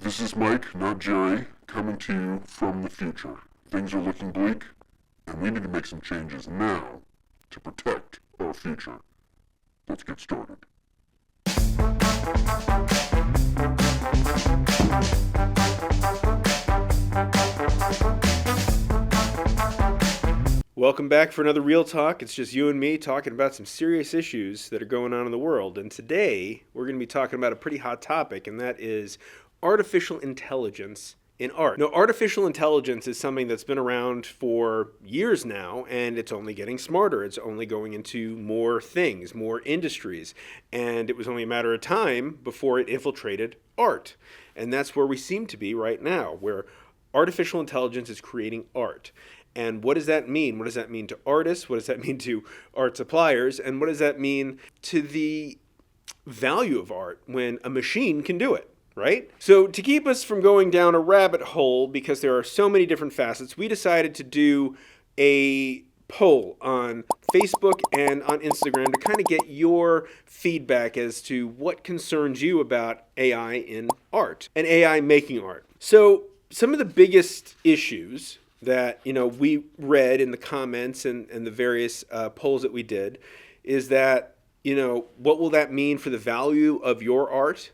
This is Mike, not Jerry, coming to you from the future. Things are looking bleak, and we need to make some changes now to protect our future. Let's get started. Welcome back for another Real Talk. It's just you and me talking about some serious issues that are going on in the world. And today we're going to be talking about a pretty hot topic, and that is artificial intelligence in art. Now, artificial intelligence is something that's been around for years now, and it's only getting smarter. It's only going into more things, more industries. And it was only a matter of time before it infiltrated art. And that's where we seem to be right now, where artificial intelligence is creating art. And what does that mean? What does that mean to artists? What does that mean to art suppliers? And what does that mean to the value of art when a machine can do it, right? So to keep us from going down a rabbit hole, because there are so many different facets, we decided to do a poll on Facebook and on Instagram to kind of get your feedback as to what concerns you about AI in art and AI making art. So some of the biggest issues that we read in the comments and the various polls that we did is that what will that mean for the value of your art?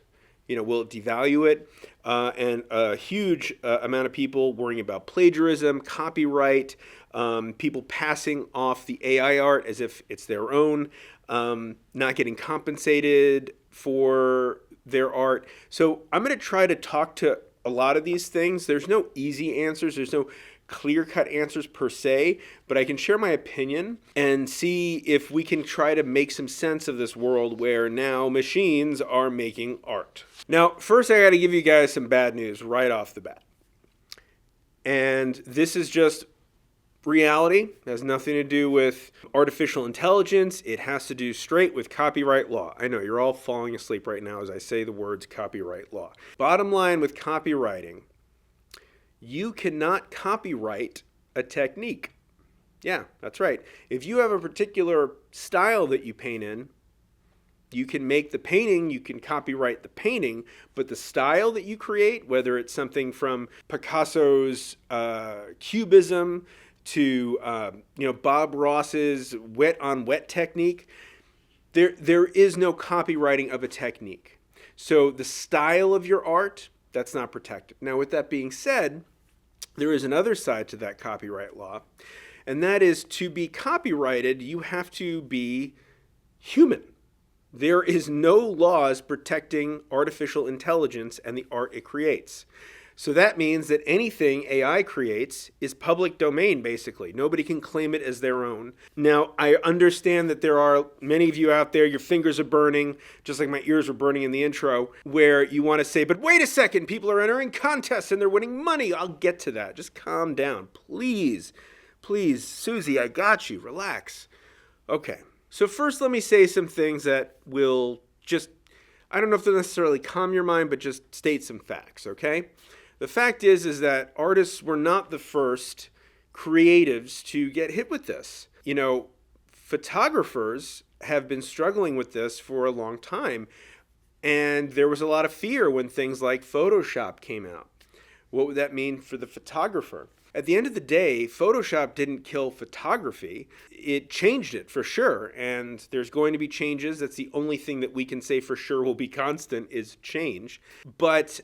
Will it devalue it? And a huge amount of people worrying about plagiarism, copyright, people passing off the AI art as if it's their own, not getting compensated for their art. So I'm going to try to talk to a lot of these things. There's no easy answers. There's no clear-cut answers per se, but I can share my opinion and see if we can try to make some sense of this world where now machines are making art. Now, first I got to give you guys some bad news right off the bat. And this is just reality. It has nothing to do with artificial intelligence. It has to do straight with copyright law. I know you're all falling asleep right now as I say the words copyright law. Bottom line with copywriting, you cannot copyright a technique. Yeah, that's right. If you have a particular style that you paint in, you can make the painting, you can copyright the painting, but the style that you create, whether it's something from Picasso's Cubism to Bob Ross's wet on wet technique, there is no copywriting of a technique. So the style of your art, that's not protected. Now, with that being said, there is another side to that copyright law, and that is to be copyrighted, you have to be human. There is no laws protecting artificial intelligence and the art it creates. So that means that anything AI creates is public domain, basically. Nobody can claim it as their own. Now, I understand that there are many of you out there, your fingers are burning, just like my ears were burning in the intro, where you want to say, but wait a second, people are entering contests and they're winning money. I'll get to that. Just calm down. Please, Susie, I got you. Relax. Okay. So first, let me say some things that will just, I don't know if they'll necessarily calm your mind, but just state some facts, okay? The fact is that artists were not the first creatives to get hit with this. Photographers have been struggling with this for a long time, and there was a lot of fear when things like Photoshop came out. What would that mean for the photographer? At the end of the day, Photoshop didn't kill photography. It changed it for sure, and there's going to be changes. That's the only thing that we can say for sure will be constant is change. But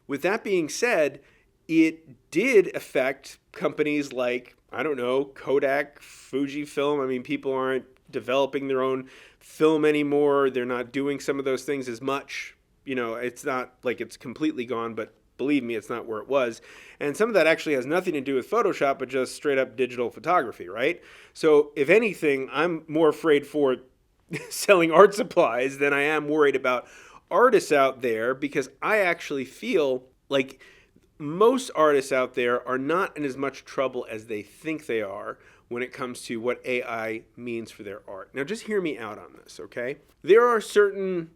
with that being said, it did affect companies like, Kodak, Fujifilm. I mean, people aren't developing their own film anymore. They're not doing some of those things as much. It's not like it's completely gone, but believe me, it's not where it was. And some of that actually has nothing to do with Photoshop, but just straight up digital photography, right? So if anything, I'm more afraid for selling art supplies than I am worried about artists out there, because I actually feel like most artists out there are not in as much trouble as they think they are when it comes to what AI means for their art. Now, just hear me out on this, okay? There are certain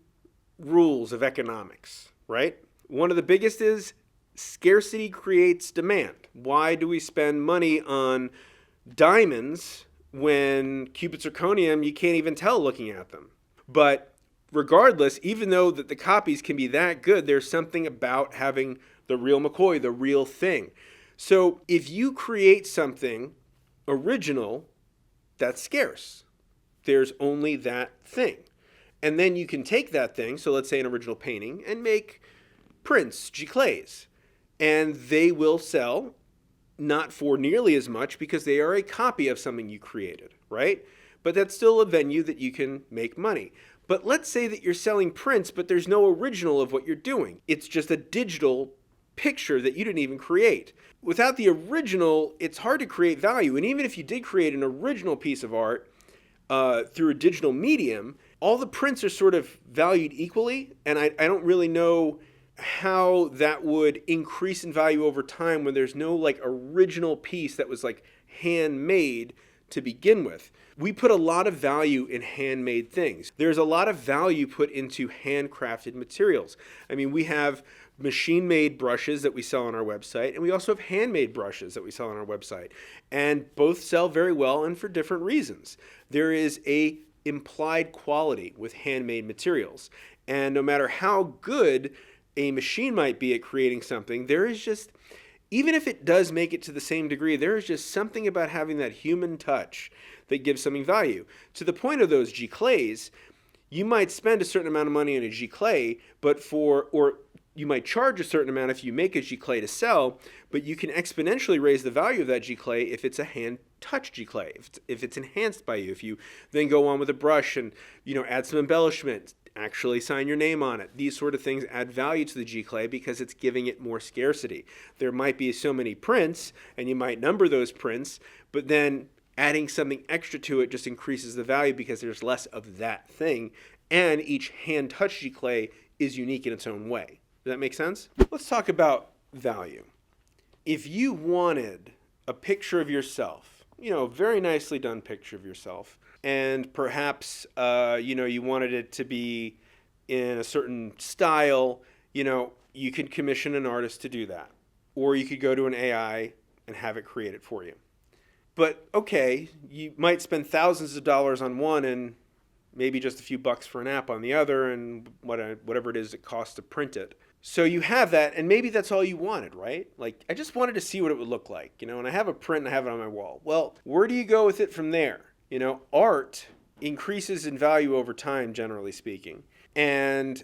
rules of economics, right? One of the biggest is scarcity creates demand. Why do we spend money on diamonds when cubic zirconium, you can't even tell looking at them? But regardless, even though that the copies can be that good, there's something about having the real McCoy, the real thing. So if you create something original, that's scarce. There's only that thing. And then you can take that thing, so let's say an original painting, and make prints, giclées. And they will sell not for nearly as much because they are a copy of something you created, right? But that's still a venue that you can make money. But let's say that you're selling prints, but there's no original of what you're doing. It's just a digital picture that you didn't even create. Without the original, it's hard to create value. And even if you did create an original piece of art through a digital medium, all the prints are sort of valued equally. And I don't really know how that would increase in value over time when there's no like original piece that was like handmade to begin with. We put a lot of value in handmade things. There's a lot of value put into handcrafted materials. I mean, we have machine-made brushes that we sell on our website, and we also have handmade brushes that we sell on our website. And both sell very well and for different reasons. There is a implied quality with handmade materials. And no matter how good a machine might be at creating something, there is just, even if it does make it to the same degree, there is just something about having that human touch that gives something value. To the point of those giclées, you might spend a certain amount of money on a giclée, or you might charge a certain amount if you make a giclée to sell, but you can exponentially raise the value of that giclée if it's a hand-touched giclée, if it's enhanced by you, if you then go on with a brush and add some embellishment, actually sign your name on it. These sort of things add value to the giclée because it's giving it more scarcity. There might be so many prints, and you might number those prints, but then adding something extra to it just increases the value because there's less of that thing, and each hand-touched giclée is unique in its own way. Does that make sense? Let's talk about value. If you wanted a picture of yourself, a very nicely done picture of yourself, and perhaps, you wanted it to be in a certain style, you could commission an artist to do that. Or you could go to an AI and have it create it for you. But, okay, you might spend thousands of dollars on one and maybe just a few bucks for an app on the other, and whatever it is it costs to print it. So you have that, and maybe that's all you wanted, right? Like, I just wanted to see what it would look like, and I have a print and I have it on my wall. Well, where do you go with it from there? Art increases in value over time, generally speaking. And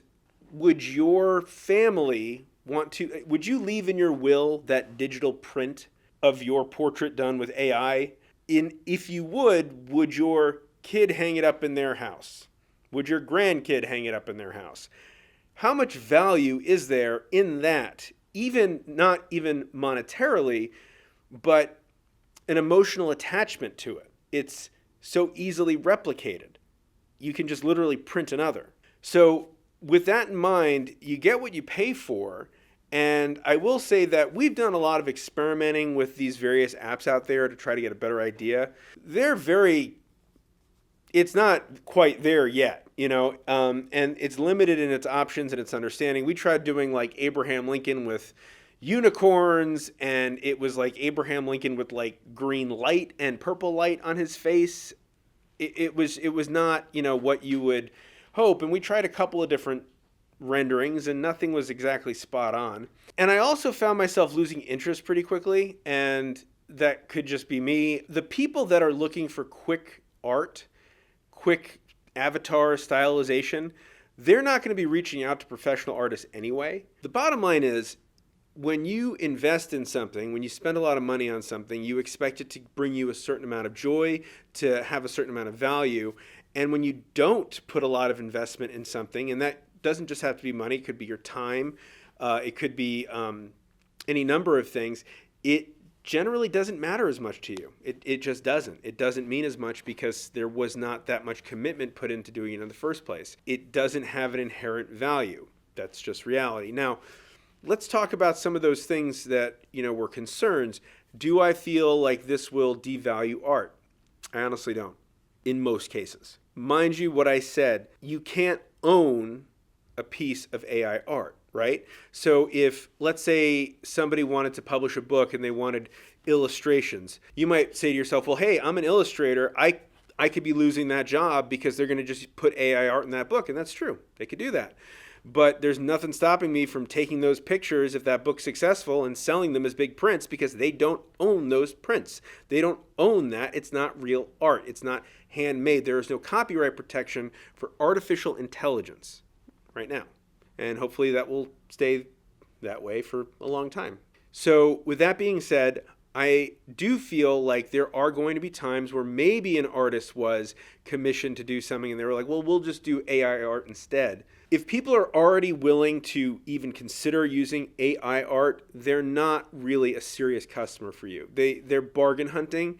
would your family would you leave in your will that digital print of your portrait done with AI? If you would your kid hang it up in their house? Would your grandkid hang it up in their house? How much value is there in that? Not even monetarily, but an emotional attachment to it. It's so easily replicated. You can just literally print another. So with that in mind, you get what you pay for. And I will say that we've done a lot of experimenting with these various apps out there to try to get a better idea. It's not quite there yet, and it's limited in its options and its understanding. We tried doing like Abraham Lincoln with unicorns, and it was like Abraham Lincoln with like green light and purple light on his face. It was not, what you would hope. And we tried a couple of different renderings, and nothing was exactly spot on. And I also found myself losing interest pretty quickly, and that could just be me. The people that are looking for quick art, quick avatar stylization, they're not going to be reaching out to professional artists anyway. The bottom line is, when you invest in something, when you spend a lot of money on something, you expect it to bring you a certain amount of joy, to have a certain amount of value. And when you don't put a lot of investment in something, and that doesn't just have to be money, it could be your time, it could be any number of things, it generally doesn't matter as much to you. It just doesn't. It doesn't mean as much because there was not that much commitment put into doing it in the first place. It doesn't have an inherent value. That's just reality. Now, let's talk about some of those things that, were concerns. Do I feel like this will devalue art? I honestly don't, in most cases. Mind you, what I said, you can't own a piece of AI art, right? So if, let's say, somebody wanted to publish a book and they wanted illustrations, you might say to yourself, well, hey, I'm an illustrator. I could be losing that job because they're going to just put AI art in that book. And that's true. They could do that. But there's nothing stopping me from taking those pictures if that book's successful and selling them as big prints, because they don't own those prints. They don't own that. It's not real art. It's not handmade. There is no copyright protection for artificial intelligence right now. And hopefully that will stay that way for a long time. So with that being said, I do feel like there are going to be times where maybe an artist was commissioned to do something and they were like, well, we'll just do AI art instead. If people are already willing to even consider using AI art, they're not really a serious customer for you. They're bargain hunting,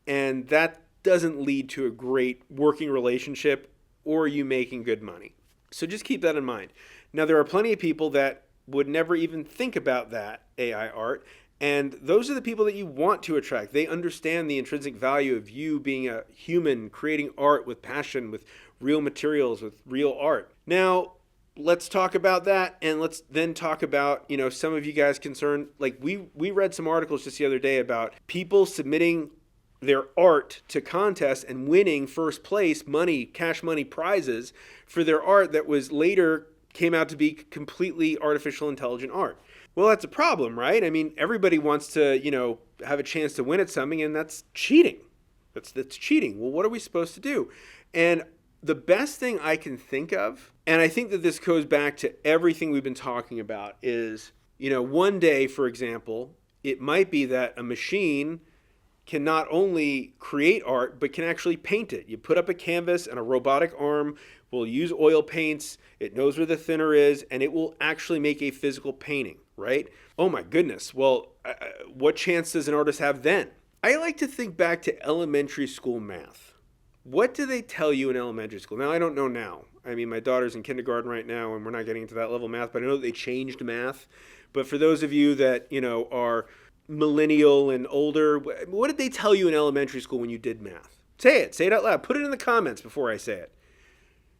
and that doesn't lead to a great working relationship or you making good money. So just keep that in mind. Now, there are plenty of people that would never even think about that AI art, and those are the people that you want to attract. They understand the intrinsic value of you being a human, creating art with passion, with real materials, with real art. Now, let's talk about that, and let's then talk about, some of you guys concerned. Like we read some articles just the other day about people submitting their art to contests and winning first place money, cash money prizes for their art that was later came out to be completely artificial intelligent art. Well, that's a problem, right? I mean, everybody wants to, have a chance to win at something, and that's cheating. That's cheating. Well, what are we supposed to do? And the best thing I can think of, and I think that this goes back to everything we've been talking about, is, one day, for example, it might be that a machine can not only create art, but can actually paint it. You put up a canvas and a robotic arm will use oil paints. It knows where the thinner is, and it will actually make a physical painting, right? Oh my goodness. Well, what chance does an artist have then? I like to think back to elementary school math. What do they tell you in elementary school? Now, I don't know now. I mean, my daughter's in kindergarten right now, and we're not getting into that level of math, but I know that they changed math. But for those of you that, are millennial and older, what did they tell you in elementary school when you did math? Say it out loud. Put it in the comments before I say it.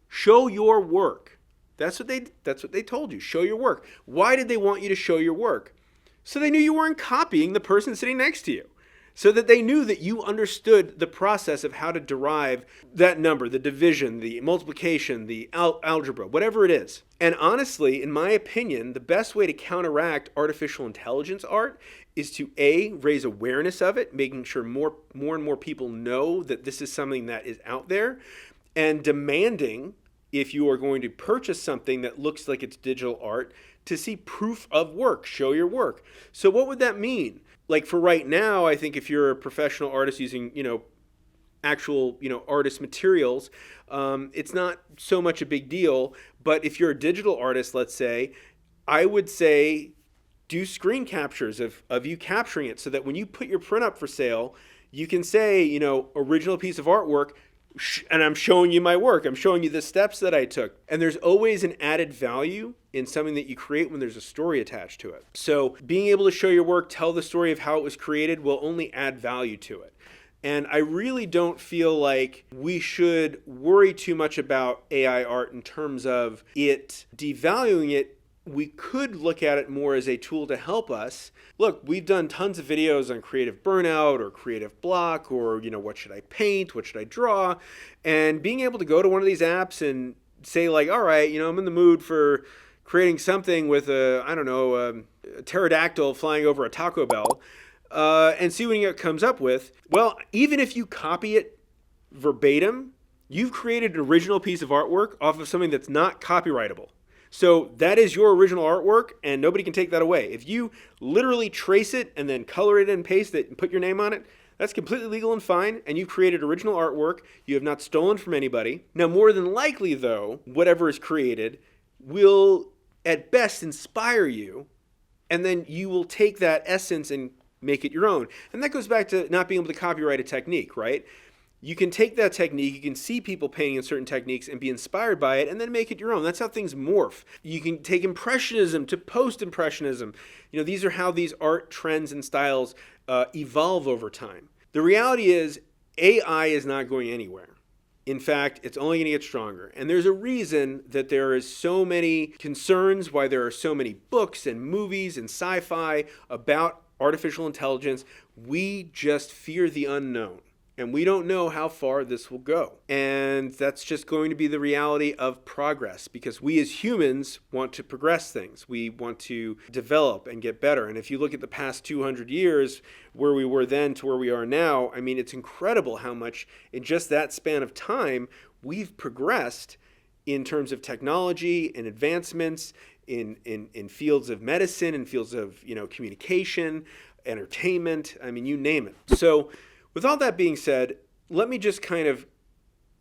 Show your work. That's what they told you. Show your work. Why did they want you to show your work? So they knew you weren't copying the person sitting next to you. So that they knew that you understood the process of how to derive that number, the division, the multiplication, the algebra, whatever it is. And honestly, in my opinion, the best way to counteract artificial intelligence art is to raise awareness of it, making sure more and more people know that this is something that is out there, and demanding, if you are going to purchase something that looks like it's digital art, to see proof of work, show your work. So what would that mean? Like for right now, I think if you're a professional artist using, actual, artist materials, it's not so much a big deal. But if you're a digital artist, let's say, I would say do screen captures of you capturing it so that when you put your print up for sale, you can say, original piece of artwork, and I'm showing you my work. I'm showing you the steps that I took. And there's always an added value in something that you create when there's a story attached to it. So being able to show your work, tell the story of how it was created, will only add value to it. And I really don't feel like we should worry too much about AI art in terms of it devaluing it. We could look at it more as a tool to help us. Look, we've done tons of videos on creative burnout or creative block or, what should I paint? What should I draw? And being able to go to one of these apps and say like, all right, I'm in the mood for creating something with a pterodactyl flying over a Taco Bell and see what it comes up with. Well, even if you copy it verbatim, you've created an original piece of artwork off of something that's not copyrightable. So that is your original artwork, and nobody can take that away. If you literally trace it and then color it and paste it and put your name on it, that's completely legal and fine, and you've created original artwork. You have not stolen from anybody. Now, more than likely, though, whatever is created will, at best, inspire you, and then you will take that essence and make it your own. And that goes back to not being able to copyright a technique, right? You can take that technique, you can see people painting in certain techniques and be inspired by it and then make it your own. That's how things morph. You can take Impressionism to Post-Impressionism. These are how these art trends and styles evolve over time. The reality is AI is not going anywhere. In fact, it's only going to get stronger. And there's a reason that there is so many concerns, why there are so many books and movies and sci-fi about artificial intelligence. We just fear the unknown. And we don't know how far this will go. And that's just going to be the reality of progress, because we as humans want to progress things. We want to develop and get better. And if you look at the past 200 years, where we were then to where we are now, I mean, it's incredible how much in just that span of time we've progressed in terms of technology and advancements in fields of medicine, in fields of, communication, entertainment. I mean, you name it. So with all that being said, let me just kind of,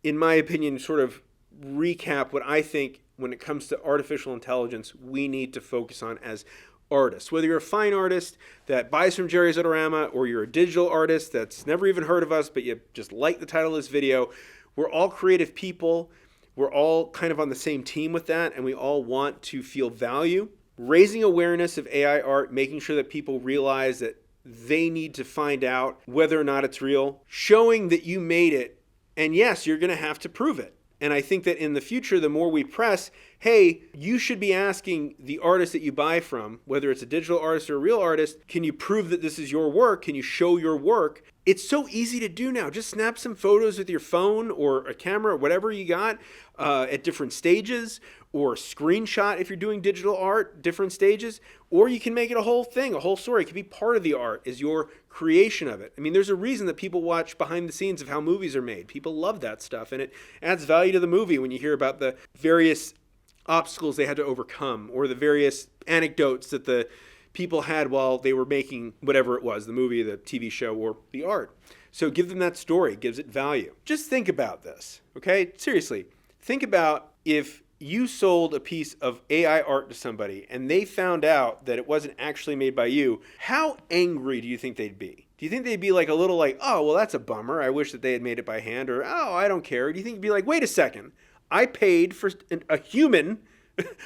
in my opinion, sort of recap what I think when it comes to artificial intelligence we need to focus on as artists. Whether you're a fine artist that buys from Jerry's Artarama, or you're a digital artist that's never even heard of us, but you just like the title of this video, we're all creative people. We're all kind of on the same team with that, and we all want to feel value. Raising awareness of AI art, making sure that people realize that they need to find out whether or not it's real, showing that you made it, and yes, you're going to have to prove it. And I think that in the future, the more we press, hey, you should be asking the artist that you buy from, whether it's a digital artist or a real artist, can you prove that this is your work? Can you show your work? It's so easy to do now. Just snap some photos with your phone or a camera or whatever you got at different stages, or screenshot if you're doing digital art, different stages, or you can make it a whole thing, a whole story. It can be part of the art, is your creation of it. I mean, there's a reason that people watch behind the scenes of how movies are made. People love that stuff, and it adds value to the movie when you hear about the various obstacles they had to overcome, or the various anecdotes that the people had while they were making whatever it was, the movie, the TV show, or the art. So give them that story, gives it value. Just think about this, okay? Seriously, think about if you sold a piece of AI art to somebody and they found out that it wasn't actually made by you, how angry do you think they'd be? Do you think they'd be like a little like, oh, well, that's a bummer. I wish that they had made it by hand, or, oh, I don't care. Do you think you'd be like, wait a second, I paid for a human,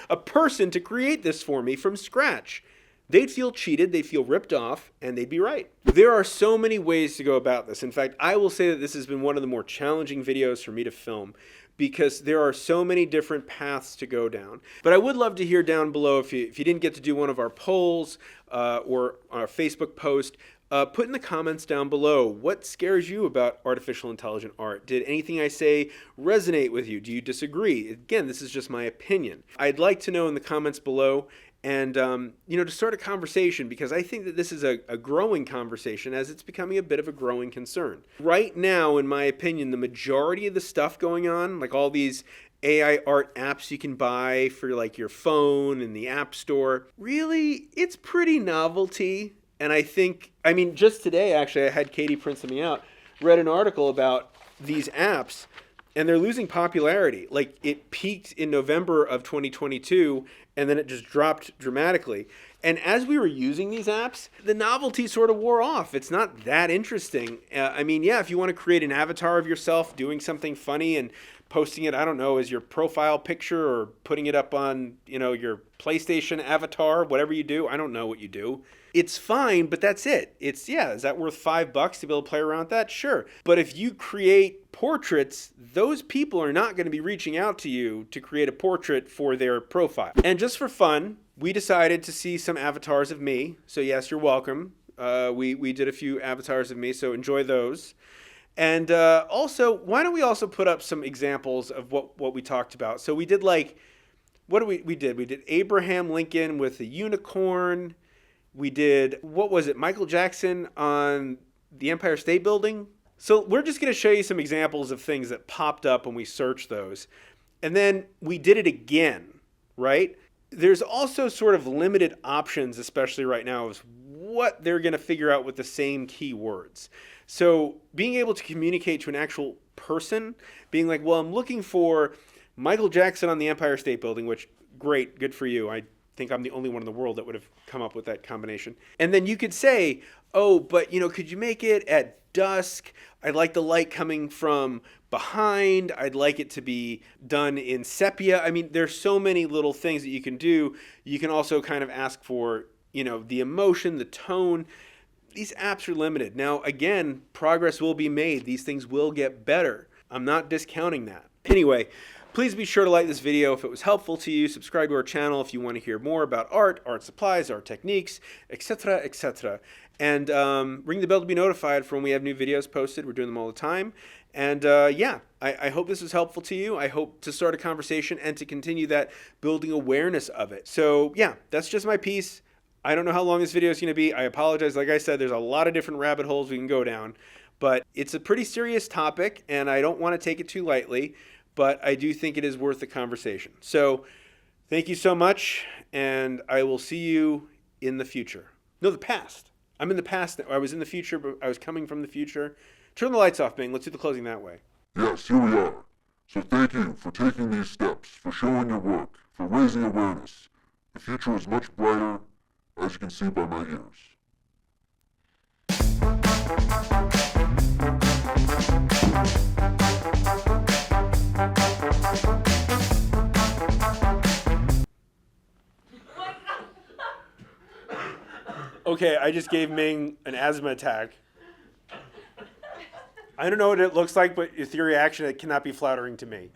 a person to create this for me from scratch? They'd feel cheated, they'd feel ripped off, and they'd be right. There are so many ways to go about this. In fact, I will say that this has been one of the more challenging videos for me to film, because there are so many different paths to go down. But I would love to hear down below, if you didn't get to do one of our polls or our Facebook post, put in the comments down below, what scares you about artificial intelligent art? Did anything I say resonate with you? Do you disagree? Again, this is just my opinion. I'd like to know in the comments below, and to start a conversation, because I think that this is a growing conversation, as it's becoming a bit of a growing concern. Right now, in my opinion, the majority of the stuff going on, like all these AI art apps you can buy for like your phone in the App Store, really, it's pretty novelty. And I think, just today, actually, I had Katie print something out, read an article about these apps, and they're losing popularity. Like, it peaked in November of 2022, and then it just dropped dramatically. And as we were using these apps, the novelty sort of wore off. It's not that interesting. If you want to create an avatar of yourself doing something funny and posting it, I don't know, as your profile picture, or putting it up on, your PlayStation avatar, whatever you do, I don't know what you do. It's fine, but that's it. Is that worth $5 to be able to play around with that? Sure. But if you create portraits, those people are not going to be reaching out to you to create a portrait for their profile. And just for fun, we decided to see some avatars of me. So yes, you're welcome. We did a few avatars of me, so enjoy those. And also, why don't we also put up some examples of what we talked about? So we did we did Abraham Lincoln with a unicorn. We did, Michael Jackson on the Empire State Building. So we're just going to show you some examples of things that popped up when we searched those. And then we did it again, right? There's also sort of limited options, especially right now, of what they're going to figure out with the same keywords. So being able to communicate to an actual person, being like, well, I'm looking for Michael Jackson on the Empire State Building, which, great, good for you. I think I'm the only one in the world that would have come up with that combination. And then you could say, oh, but could you make it at dusk? I'd like the light coming from behind. I'd like it to be done in sepia. There's so many little things that you can do. You can also kind of ask for, the emotion, the tone. These apps are limited. Now, again, progress will be made. These things will get better. I'm not discounting that. Anyway, Please be sure to like this video if it was helpful to you. Subscribe to our channel if you want to hear more about art, art supplies, art techniques, etc., etc. And ring the bell to be notified for when we have new videos posted. We're doing them all the time. And yeah, I hope this was helpful to you. I hope to start a conversation and to continue that building awareness of it. So yeah, that's just my piece. I don't know how long this video is going to be. I apologize. Like I said, there's a lot of different rabbit holes we can go down. But it's a pretty serious topic, and I don't want to take it too lightly. But I do think it is worth the conversation. So thank you so much, and I will see you in the future. No, the past. I'm in the past. I was in the future, but I was coming from the future. Turn the lights off, Bing. Let's do the closing that way. Yes, here we are. So thank you for taking these steps, for showing your work, for raising awareness. The future is much brighter, as you can see by my ears. Okay, I just gave Ming an asthma attack. I don't know what it looks like, but with your reaction, it cannot be flattering to me.